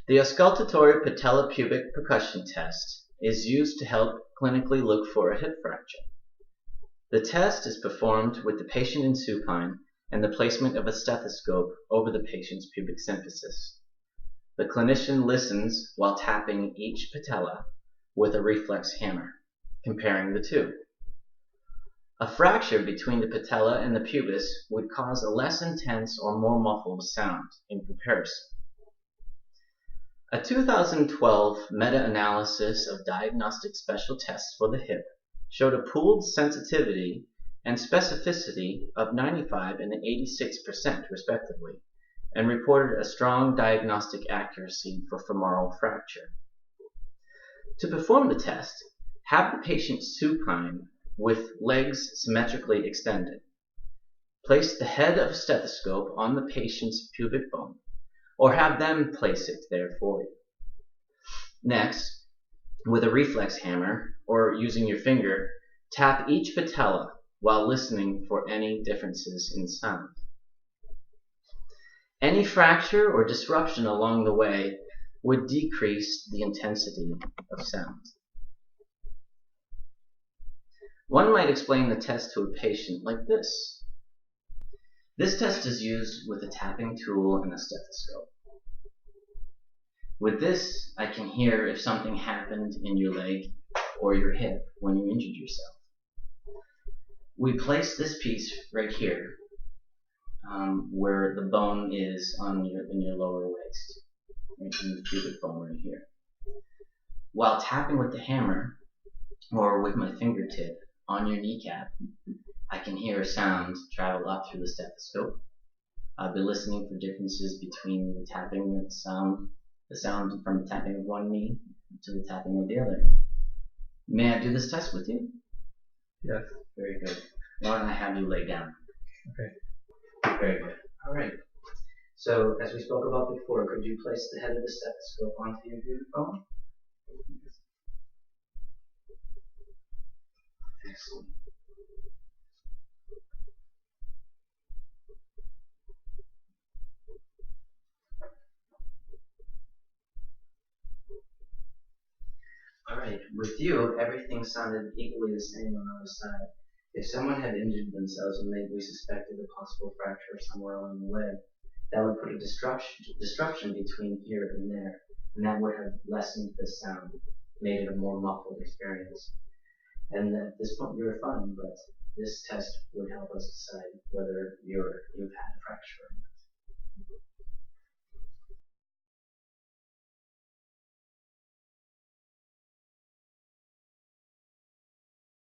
The auscultatory patellar pubic percussion test is used to help clinically look for a hip fracture. The test is performed with the patient in supine and the placement of a stethoscope over the patient's pubic symphysis. The clinician listens while tapping each patella with a reflex hammer, comparing the two. A fracture between the patella and the pubis would cause a less intense or more muffled sound in comparison. A 2012 meta-analysis of diagnostic special tests for the hip showed a pooled sensitivity and specificity of 95 and 86% respectively, and reported a strong diagnostic accuracy for femoral fracture. To perform the test, have the patient supine with legs symmetrically extended. Place the head of a stethoscope on the patient's pubic bone, or have them place it there for you. Next, with a reflex hammer, or using your finger, tap each patella while listening for any differences in sound. Any fracture or disruption along the way would decrease the intensity of sound. One might explain the test to a patient like this. This test is used with a tapping tool and a stethoscope. With this, I can hear if something happened in your leg or your hip when you injured yourself. We place this piece right here, where the bone is in your lower waist, right in the pubic bone right here. While tapping with the hammer or with my fingertip on your kneecap, I can hear a sound travel up through the stethoscope. I'll be listening for differences between the tapping and the sound from the tapping of one knee to the tapping of the other. May I do this test with you? Yes. Very good. Why don't I have you lay down? Okay. Very good. All right. So, as we spoke about before, could you place the head of the stethoscope onto your pubic bone? Excellent. Alright, with you, everything sounded equally the same on the other side. If someone had injured themselves and we suspected a possible fracture somewhere along the leg, that would put a disruption between here and there, and that would have lessened the sound, made it a more muffled experience. And at this point, you're fine, but this test would help us decide whether you've had a